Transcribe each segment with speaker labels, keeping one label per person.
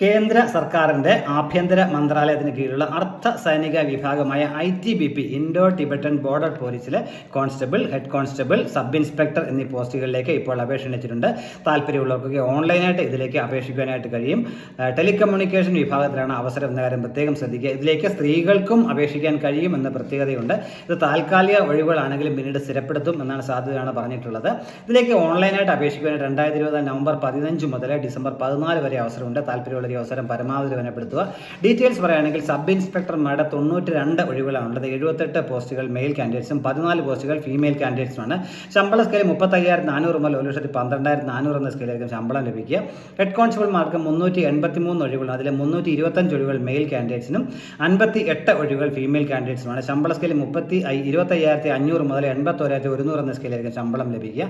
Speaker 1: കേന്ദ്ര സർക്കാരിൻ്റെ ആഭ്യന്തര മന്ത്രാലയത്തിന് കീഴിലുള്ള അർദ്ധ സൈനിക വിഭാഗമായ ITBP ഇൻഡോ ടിബറ്റൻ ബോർഡർ പോലീസിലെ constable, head constable, sub inspector എന്നീ പോസ്റ്റുകളിലേക്ക് ഇപ്പോൾ അപേക്ഷ ക്ഷണിച്ചിട്ടുണ്ട്. താല്പര്യമുള്ളവർക്ക് ഓൺലൈനായിട്ട് ഇതിലേക്ക് അപേക്ഷിക്കാനായിട്ട് കഴിയും. ടെലികമ്മ്യൂണിക്കേഷൻ വിഭാഗത്തിലാണ് അവസരം എന്ന കാര്യം പ്രത്യേകം ശ്രദ്ധിക്കുക. ഇതിലേക്ക് സ്ത്രീകൾക്കും അപേക്ഷിക്കാൻ കഴിയുമെന്ന പ്രത്യേകതയുണ്ട്. ഇത് താൽക്കാലിക ഒഴിവുകളാണെങ്കിലും പിന്നീട് സ്ഥിരപ്പെടുത്തും എന്നാണ് സാധ്യതയാണ് പറഞ്ഞിട്ടുള്ളത്. ഇതിലേക്ക് ഓൺലൈനായിട്ട് അപേക്ഷിക്കുവാനായിട്ട് 2020 നവംബർ 15 മുതൽ ഡിസംബർ 14 വരെ അവസരമുണ്ട്. താല്പര്യമുള്ള അവസരം പരമാവധി വിപുലപ്പെടുത്തുക. ഡീറ്റെയിൽസ് പറയുകയാണെങ്കിൽ സബ് ഇൻസ്പെക്ടർമാരുടെ 92 ഒഴിവുകളാണുള്ളത്. 78 പോസ്റ്റുകൾ മെയിൽ കാൻഡിഡേറ്റ്സും 14 പോസ്റ്റുകൾ ഫീമെയിൽ കാൻഡിഡേറ്റ്സുമാണ്. ശമ്പള സ്കെയിൽ 35,400 മുതൽ 1,12,400 എന്ന സ്കെയിലായിരിക്കും ശമ്പളം ലഭിക്കുക. ഹെഡ് കോൺസ്റ്റബിൾമാർക്ക് 383 ഒഴിവുകൾ, അതിൽ 325 ഒഴിവുകൾ മെയിൽ കാൻഡിഡേറ്റ്സിനും 58 ഒഴിവുകൾ ഫീമെയിൽ കാൻഡിഡേറ്റ്സുമാണ്. ശമ്പള സ്കെയിൽ 25,500 മുതൽ 81,100 എന്ന സ്കെയിലായിരിക്കും ശമ്പളം ലഭിക്കുക.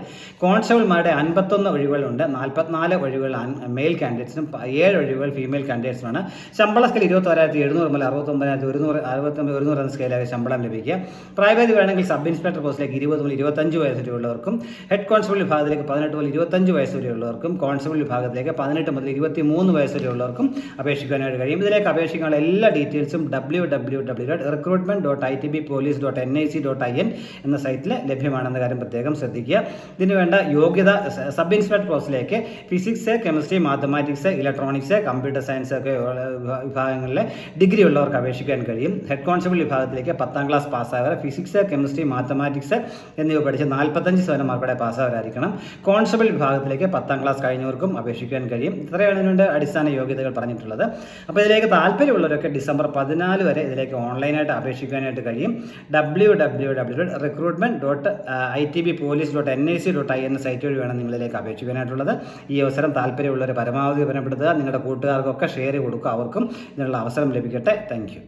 Speaker 1: കോൺസ്റ്റബിൾമാരുടെ 51 ഒഴിവുകളുണ്ട്. 44 ഒഴിവുകൾ മെയിൽ കാൻഡിഡേറ്റ്സിനും 7 ഒഴിവുകൾ ഫീമെയിൽ കാൻഡിഡേറ്റ്സുമാണ്. ശമ്പള സ്കെയിൽ 21,700 മുതൽ 69,100 എന്ന സ്കെയിലായി ശമ്പളം ലഭിക്കുക. പ്രായപരിധി വേണമെങ്കിൽ സബ് ഇൻസ്പെക്ടർ പോസ്റ്റിലേക്ക് 20 മുതൽ 25 വയസ്സ് വരെയുള്ളവർക്കും, ഹെഡ് കോൺസ്റ്റബിൾ വിഭാഗത്തിലേക്ക് 18 മുതൽ 25 വയസ്സ് വരെയുള്ളവർക്കും, കോൺസ്റ്റബിൾ വിഭാഗത്തിലേക്ക് 18 മുതൽ 23 വയസ്സ് വരെയുള്ളവർക്കും അപേക്ഷിക്കാനായിട്ട് കഴിയും. ഇതിലേക്ക് അപേക്ഷിക്കാനുള്ള എല്ലാ ഡീറ്റെയിൽസും www.recruitment.itbpolice.nic.in എന്ന സൈറ്റിൽ ലഭ്യമാണെന്ന കാര്യം പ്രത്യേകം ശ്രദ്ധിക്കുക. ഇതിന് വേണ്ട യോഗ്യത സബ് ഇൻസ്പെക്ടർ പോസ്റ്റിലേക്ക് physics, chemistry, mathematics, electronics, computer science ഒക്കെ വിഭാഗങ്ങളിലെ ഡിഗ്രി ഉള്ളവർക്ക് അപേക്ഷിക്കാൻ കഴിയും. ഹെഡ് കോൺസ്റ്റബിൾ വിഭാഗത്തിലേക്ക് 10ാം ക്ലാസ് പാസ്സായവർ, ഫിസിക്സ്, കെമിസ്ട്രി, മാത്തമാറ്റിക്സ് എന്നിവ പഠിച്ച് 45% മാർക്കോടെ പാസ്സായവരായിരിക്കണം. കോൺസ്റ്റബിൾ വിഭാഗത്തിലേക്ക് 10ാം ക്ലാസ് കഴിഞ്ഞവർക്കും അപേക്ഷിക്കാൻ കഴിയും. ഇത്രയാണ് ഇതിൻ്റെ അടിസ്ഥാന യോഗ്യതകൾ പറഞ്ഞിട്ടുള്ളത്. അപ്പോൾ ഇതിലേക്ക് താല്പര്യമുള്ളവരൊക്കെ ഡിസംബർ 14 വരെ ഇതിലേക്ക് ഓൺലൈനായിട്ട് അപേക്ഷിക്കാനായിട്ട് കഴിയും. www.recruitment.itbpolice.nic.in എന്ന സൈറ്റ് വഴി വേണം നിങ്ങളിലേക്ക് അപേക്ഷിക്കാനായിട്ടുള്ളത്. ഈ അവസരം താല്പര്യമുള്ളവർ പരമാവധി ഉപയോഗപ്പെടുത്തുക. നിങ്ങളുടെ കൂട്ടുകാർക്കൊക്കെ ഷെയർ കൊടുക്കുക. അവർക്കും ഇതിനുള്ള അവസരം ലഭിക്കട്ടെ. Thank you.